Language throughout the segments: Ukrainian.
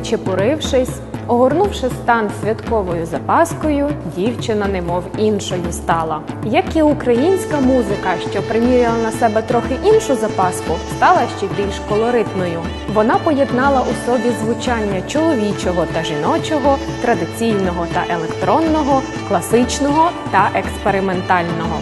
Почепурившись, огорнувши стан святковою запаскою, дівчина немов іншою стала. Як і українська музика, що приміряла на себе трохи іншу запаску, стала ще більш колоритною. Вона поєднала у собі звучання чоловічого та жіночого, традиційного та електронного, класичного та експериментального.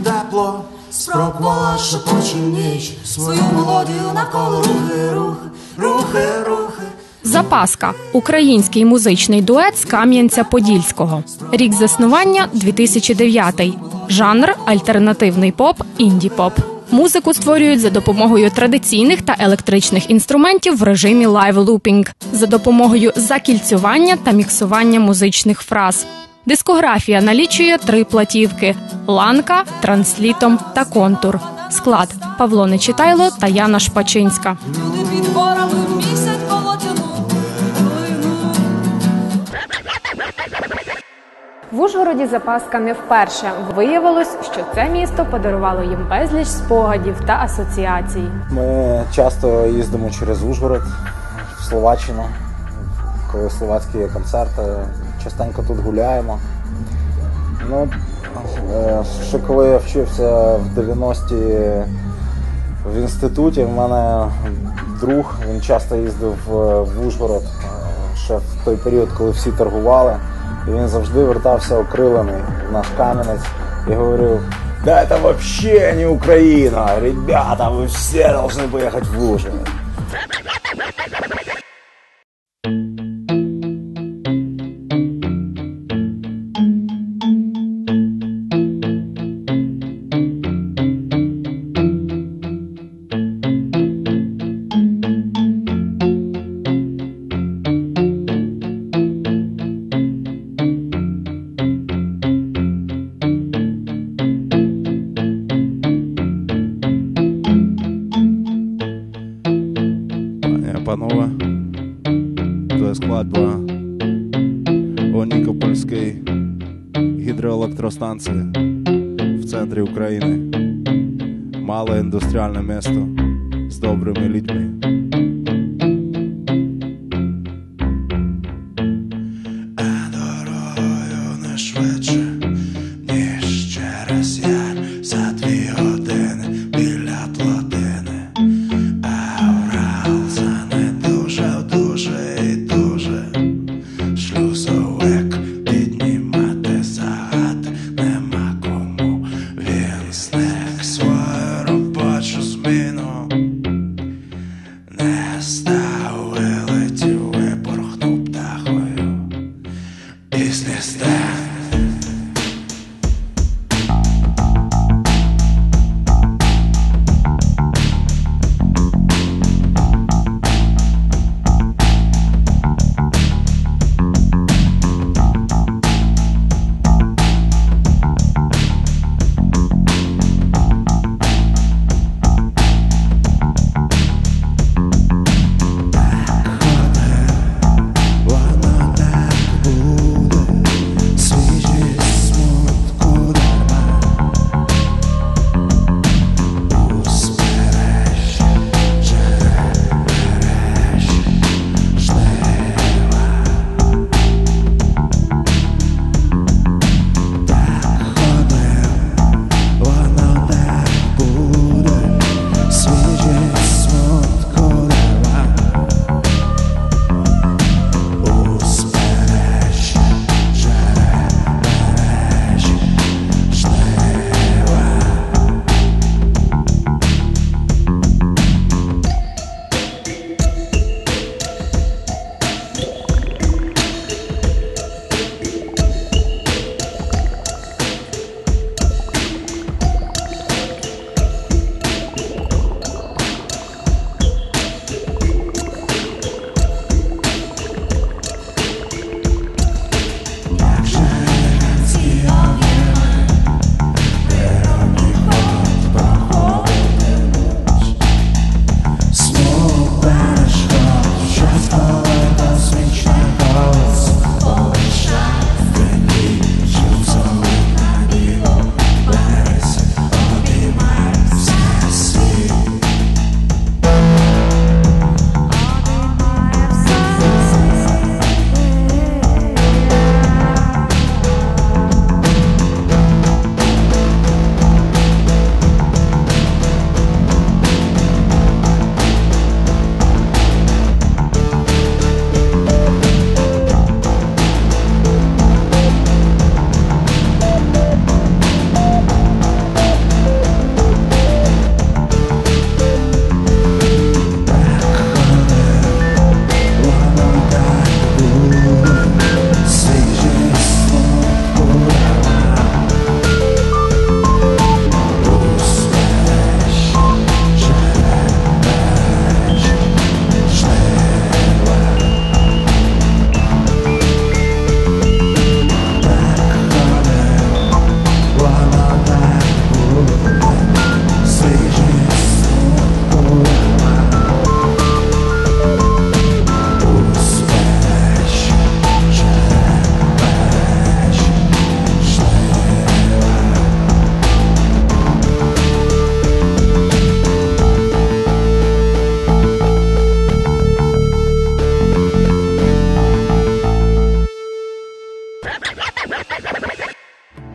Тепло, спробувала шепочу ніч, свою мелодію навколо рухи. Запаска – український музичний дует з Кам'янця-Подільського. Рік заснування – 2009. Жанр – альтернативний поп, інді-поп. Музику створюють за допомогою традиційних та електричних інструментів в режимі лайв-лупінг, за допомогою закільцювання та міксування музичних фраз. Дискографія налічує 3 платівки – «Ланка», «Транслітом» та «Контур». Склад – Павло Нечитайло та Яна Шпачинська. В Ужгороді запаска не вперше. Виявилось, що це місто подарувало їм безліч спогадів та асоціацій. Ми часто їздимо через Ужгород, в Словаччину, коли словацькі концерти. Частенько тут гуляємо. Ще коли я вчився в 90-ті в інституті, в мене друг, він часто їздив в Ужгород, ще в той період, коли всі торгували. І він завжди вертався окрилений в наш Кам'янець і говорив: «Да это вообще не Украина, ребята, вы все должны поехать в Ужгород». Панове, це складба у Нікопольській гідроелектростанції в центрі України. Мале індустріальне місто з добрими людьми. Дорогою не швидше, ніж через яр, за 2 години біля плотини. Шлюзовик піднімати загад нема кому. Він зник свою робочу зміну,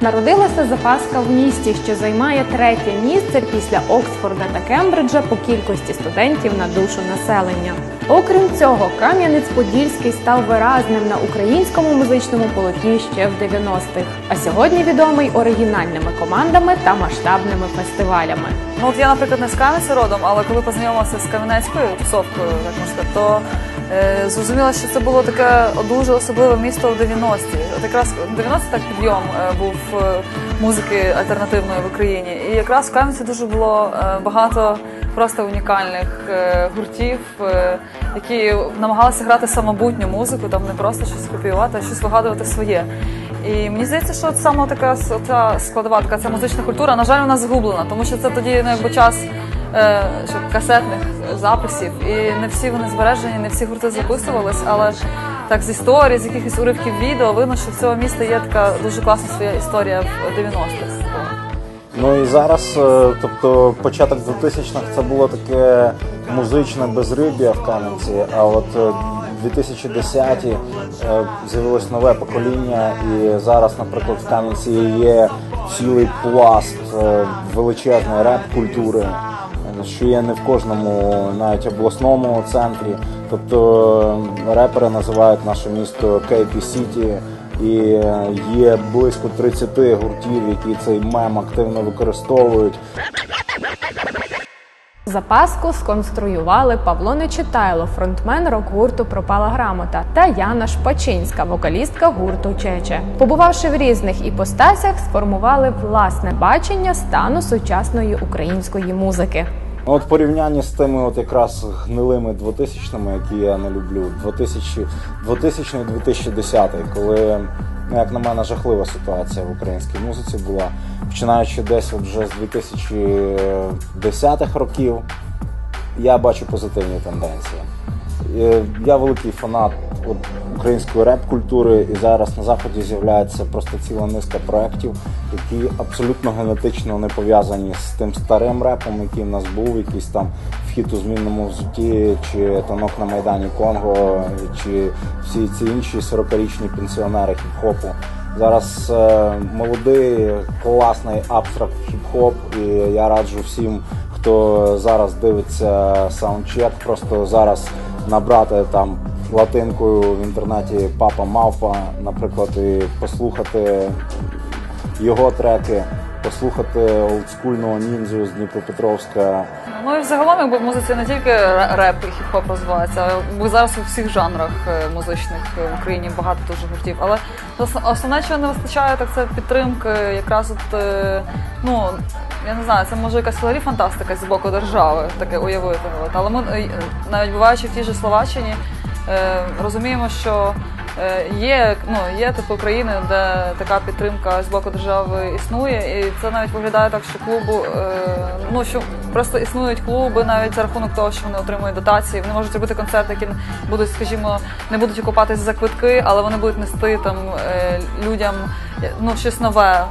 Народилася Запаска в місті, що займає 3-те місце після Оксфорда та Кембриджа по кількості студентів на душу населення. Окрім цього, Кам'янець-Подільський став виразним на українському музичному полотні ще в 90-х, а сьогодні відомий оригінальними командами та масштабними фестивалями. Ну от я, наприклад, не з Кам'янця родом, але коли познайомилася з кам'янецькою тусовкою, так можна сказати, то зрозуміла, що це було таке дуже особливе місто в 90-ті. От якраз в 90-ті так підйом був музики альтернативної в Україні. І якраз в Кам'янці дуже було багато просто унікальних гуртів, які намагалися грати самобутню музику, там не просто щось копіювати, а щось вигадувати своє. І мені здається, що саме така складова, така ця музична культура, на жаль, вона загублена, тому що це тоді час касетних записів, і не всі вони збережені, не всі гурти записувались, але так з історії, з якихось уривків відео, видно, що в цього міста є така дуже класна своя історія в 90-х. Ну і зараз, тобто початок 2000-х це було таке музичне безриб'я в Кам'янці, а от 2010-ті з'явилось нове покоління, і зараз, наприклад, в Кам'янці є цілий пласт величезної реп-культури, що є не в кожному, навіть обласному центрі. Тобто репери називають наше місто Кейпі Сіті, і є близько 30 гуртів, які цей мем активно використовують. Запаску сконструювали Павло Нечитайло, фронтмен рок-гурту «Пропала грамота», та Яна Шпачинська, вокалістка гурту «Чече». Побувавши в різних іпостасях, сформували власне бачення стану сучасної української музики. От в порівнянні з тими от якраз гнилими 2000-ми, які я не люблю, 2000-2010, коли, як на мене, жахлива ситуація в українській музиці була, починаючи десь от вже з 2010-х років, я бачу позитивні тенденції. Я великий фанат української реп-культури, і зараз на Заході з'являється просто ціла низка проєктів, які абсолютно генетично не пов'язані з тим старим репом, який в нас був, якийсь там вхід у змінному взутті, чи танок на Майдані Конго, чи всі ці інші 40-річні пенсіонери хіп-хопу. Зараз молодий, класний абстракт хіп-хоп, і я раджу всім, хто зараз дивиться саундчек, просто зараз набрати там латинкою в інтернеті Папа Мавпа, наприклад, і послухати його треки, послухати олдскульного ніндзю з Дніпропетровська. Ну і взагалом, якби в музиці не тільки реп і хіп-хоп розвивається, бо зараз у всіх жанрах музичних в Україні багато дуже гуртів. Але основне, чого не вистачає, так це підтримки, якраз от, ну, я не знаю, це може якась взагалі фантастика з боку держави, таке уявити. Але ми, навіть буваючи в тій же Словаччині, розуміємо, що є типу країни, де така підтримка з боку держави існує, і це навіть виглядає так, що що просто існують клуби навіть за рахунок того, що вони отримують дотації, вони можуть робити концерти, які будуть, скажімо, не будуть окупатися за квитки, але вони будуть нести там людям щось нове.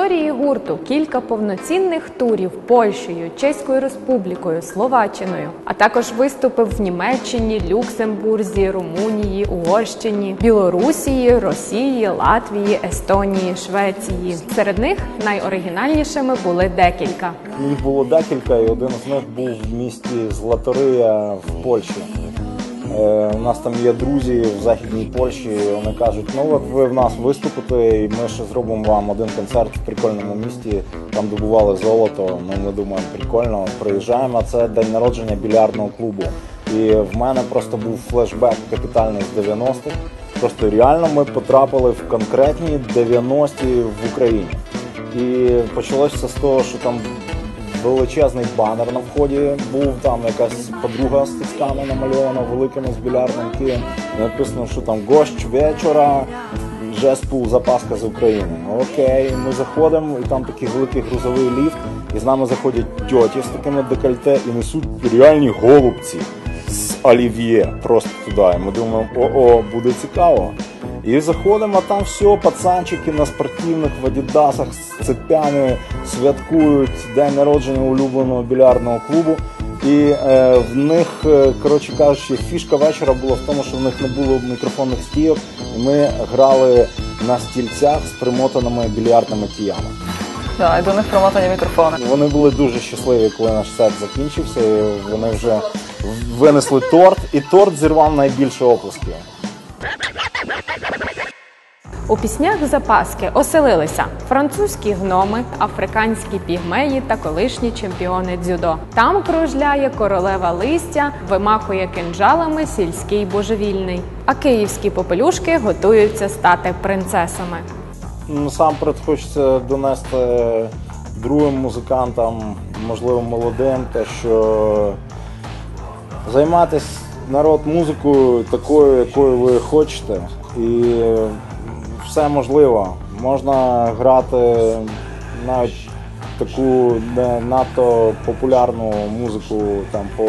історії гурту кілька повноцінних турів Польщею, Чеською Республікою, Словаччиною, а також виступив в Німеччині, Люксембурзі, Румунії, Угорщині, Білорусії, Росії, Латвії, Естонії, Швеції. Серед них найоригінальнішими були декілька. Їх було декілька, і один з них був в місті Златория в Польщі. У нас там є друзі в Західній Польщі, вони кажуть, ну от ви в нас виступите, і ми ще зробимо вам один концерт в прикольному місті, там добували золото. Ну, ми думаємо, прикольно, приїжджаємо, а це день народження більярдного клубу. І в мене просто був флешбек капітальний з 90-х. Просто реально ми потрапили в конкретні 90-ті в Україні. І почалося з того, що там величезний банер на вході був, там якась подруга з тисками намальована великими з більярдним києм. Написано, що там «Гощ вечора, жеспул запаска з України». Окей, ми заходимо, і там такий великий грузовий ліфт, і з нами заходять тьоті з такими декольте і несуть реальні голубці з олів'є просто туди. І ми думаємо, о-о, буде цікаво. І заходимо, а там все, пацанчики на спортивних в адідасах з цепями святкують день народження улюбленого більярдного клубу. І в них, коротше кажучи, фішка вечора була в тому, що в них не було мікрофонних стійок, і ми грали на стільцях з примотаними більярдними киями. Да, і до них примотані мікрофони. Вони були дуже щасливі, коли наш сет закінчився, і вони вже винесли торт, і торт зірвав найбільше оплесків. У піснях запаски оселилися французькі гноми, африканські пігмеї та колишні чемпіони дзюдо. Там кружляє королева листя, вимахує кинджалами сільський божевільний. А київські попелюшки готуються стати принцесами. Насамперед хочеться донести другим музикантам, можливо молодим, те, що займатися народ музикою такою, якою ви хочете. І все можливо. Можна грати навіть таку не надто популярну музику там, по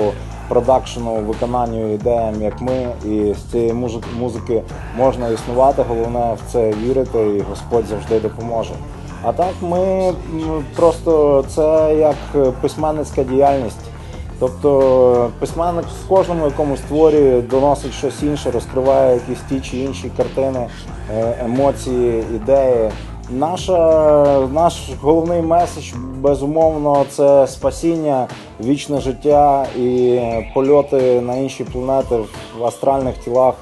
продакшену, виконанню, ідеям, як ми. І з цієї музики можна існувати, головне в це вірити, і Господь завжди допоможе. А так ми просто, це як письменницька діяльність. Тобто письменник в кожному якомусь творі доносить щось інше, розкриває якісь ті чи інші картини, емоції, ідеї. Наш головний меседж, безумовно, це спасіння, вічне життя і польоти на інші планети в астральних тілах,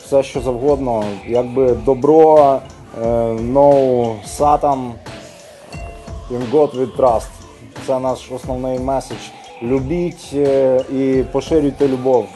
все що завгодно. Якби добро, no Satan, in God we trust. Це наш основний меседж. Любіть і поширюйте любов.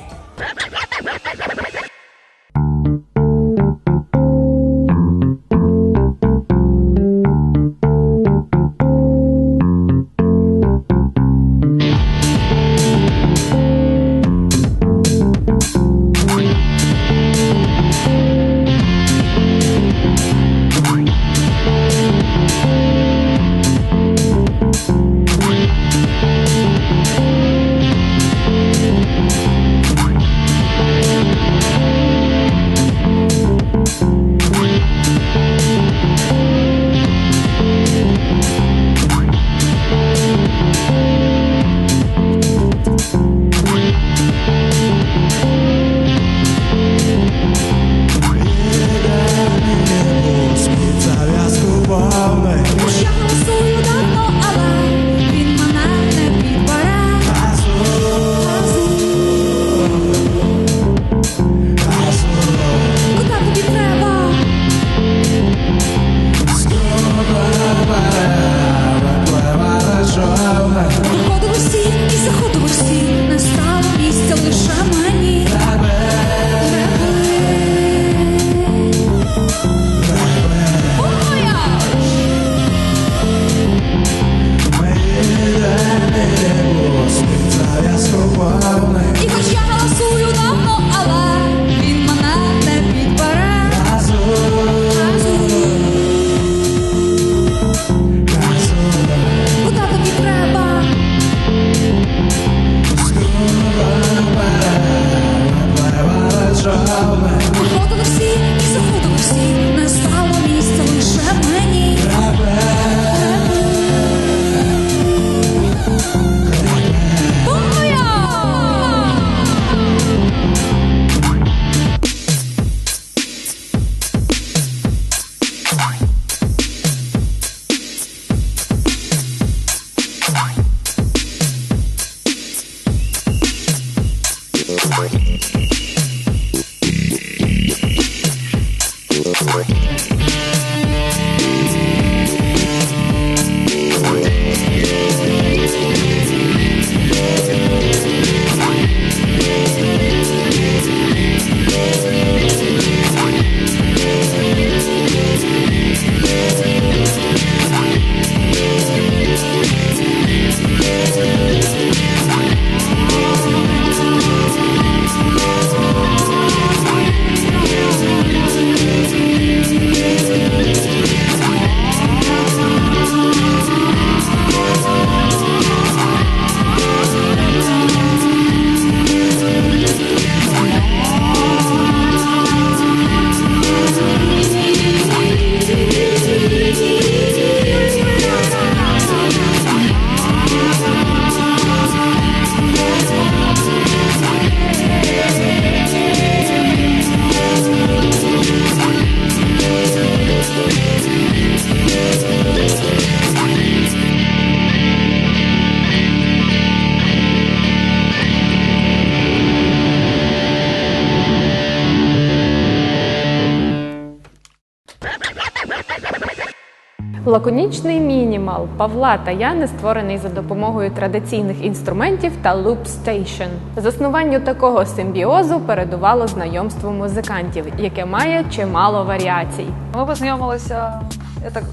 Лаконічний мінімал Павла та Яни створений за допомогою традиційних інструментів та луп-стейшн. Заснуванню такого симбіозу передувало знайомство музикантів, яке має чимало варіацій. Ми познайомилися,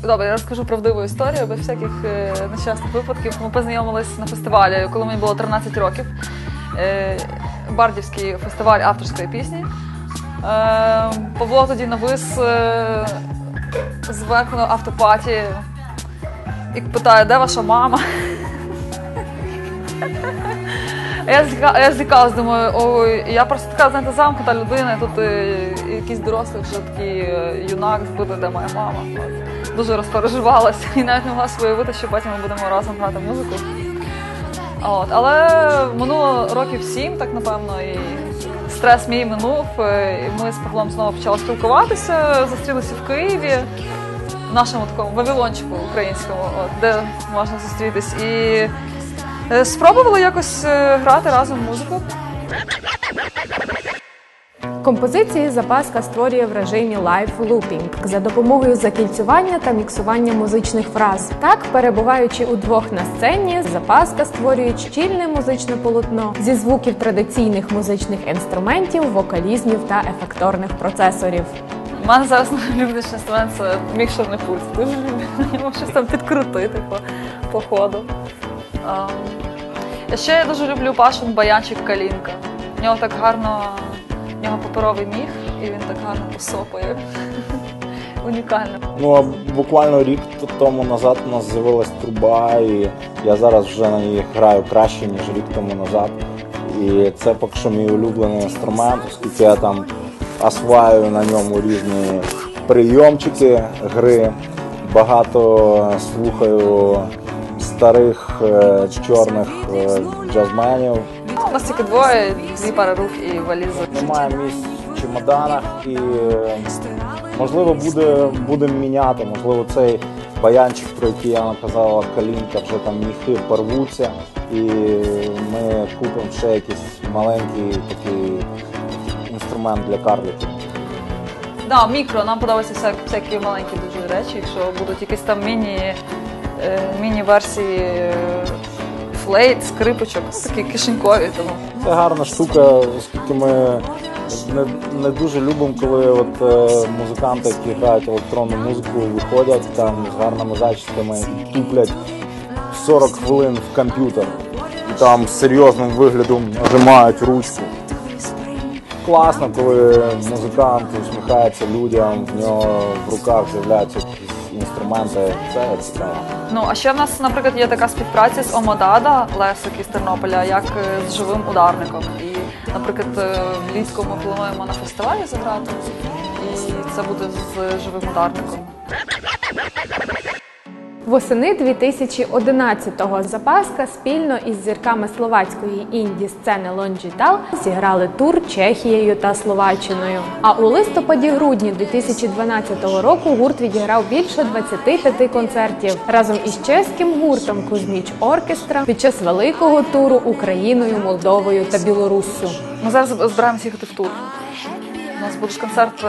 я розкажу правдиву історію, без всяких нещасних випадків. Ми познайомилися на фестивалі, коли мені було 13 років. Бардівський фестиваль авторської пісні. Павло тоді навис зверху на автопаті і питає, де ваша мама? Я злякалась, думаю, ой, я просто така, знаєте, замкнута людина, тут якийсь дорослий вже такий юнак збитий, де моя мама. Дуже розпереживалася і навіть не могла уявити, що потім ми будемо разом грати музику. Але минуло років 7, так напевно, і стрес мій минув, і ми з Павлом знову почали спілкуватися, зустрілися в Києві, в нашому такому вавилончику українському, де можна зустрітись. І спробували якось грати разом музику. Композиції Запаска створює в режимі лайв-лупінг за допомогою закільцювання та міксування музичних фраз. Так, перебуваючи удвох на сцені, Запаска створюють щільне музичне полотно зі звуків традиційних музичних інструментів, вокалізмів та ефекторних процесорів. У мене зараз найулюбленіший інструмент – це мікшерний пульт. Дуже люблю щось там підкрутити по ходу. Я дуже люблю Пашин баянчик Калінка. У нього так гарно, у нього паперовий міх, і він так гарно посопає. Унікально. Ну, а буквально рік тому назад у нас з'явилась труба, і я зараз вже на ній граю краще, ніж рік тому назад. І це поки що мій улюблений інструмент, оскільки я там осваюю на ньому різні прийомчики гри, багато слухаю старих чорних джазменів. У нас тільки двоє, дві пари рук і валізи. Немає місць в чемоданах і, можливо, будемо міняти, можливо, цей баянчик, про який я наказала, Калінка, вже там міхи порвуться, і ми купимо ще якийсь маленький такий інструмент для карликів. Да, мікро, нам подобаються всякі маленькі дуже речі, якщо будуть якісь там міні-версії флейт, скрипочок, такі кишенькові. Тому. Це гарна штука, оскільки ми не дуже любимо, коли от музиканти, які грають електронну музику, виходять там з гарними зачісками і туплять 40 хвилин в комп'ютер. І там з серйозним виглядом нажимають ручку. Класно, коли музикант усміхається людям, в нього в руках з'являються якісь інструменти, це цікаво. Ну, а ще в нас, наприклад, є така співпраця з Омодада, Лесик із Тернополя, як з живим ударником. І, наприклад, влітку ми плануємо на фестивалі заграти, і це буде з живим ударником. Восени 2011-го Запаска спільно із зірками словацької інді-сцени Лонжітал зіграли тур Чехією та Словаччиною. А у листопаді-грудні 2012 року гурт відіграв більше 25 концертів разом із чеським гуртом Кузьміч Оркестра під час великого туру Україною, Молдовою та Білоруссю. Ми зараз збираємося їхати в тур. У нас будуть концерти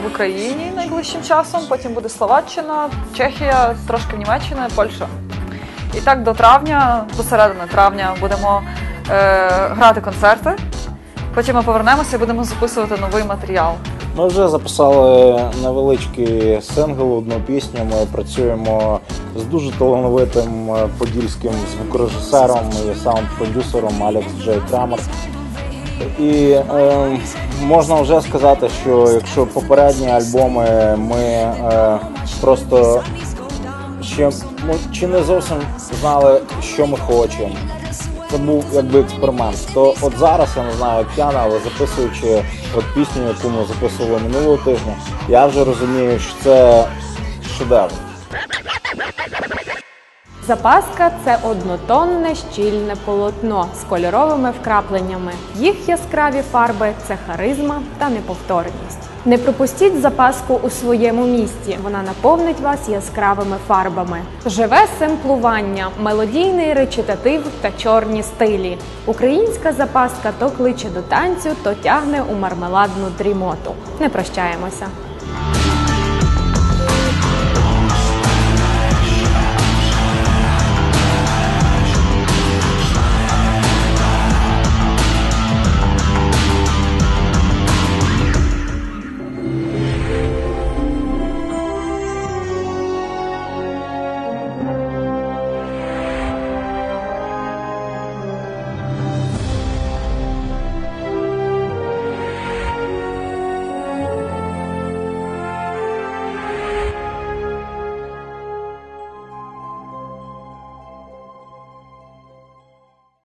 в Україні найближчим часом, потім буде Словаччина, Чехія, трошки Німеччина, Польща. І так до травня, до середини травня будемо грати концерти, потім ми повернемося і будемо записувати новий матеріал. Ми вже записали невеличкий сингл, одну пісню. Ми працюємо з дуже талановитим подільським звукорежисером і саунд-продюсером Алекс Джей Крамер. І можна вже сказати, що якщо попередні альбоми ми просто ще чи не зовсім знали, що ми хочемо, це був якби експеримент, то от зараз, я не знаю, як Яна, але записуючи от пісню, яку ми записували минулого тижня, я вже розумію, що це шедевр. Запаска – це однотонне щільне полотно з кольоровими вкрапленнями. Їх яскраві фарби – це харизма та неповторність. Не пропустіть запаску у своєму місті, вона наповнить вас яскравими фарбами. Живе семплування, мелодійний речитатив та чорні стилі. Українська запаска то кличе до танцю, то тягне у мармеладну дрімоту. Не прощаємося.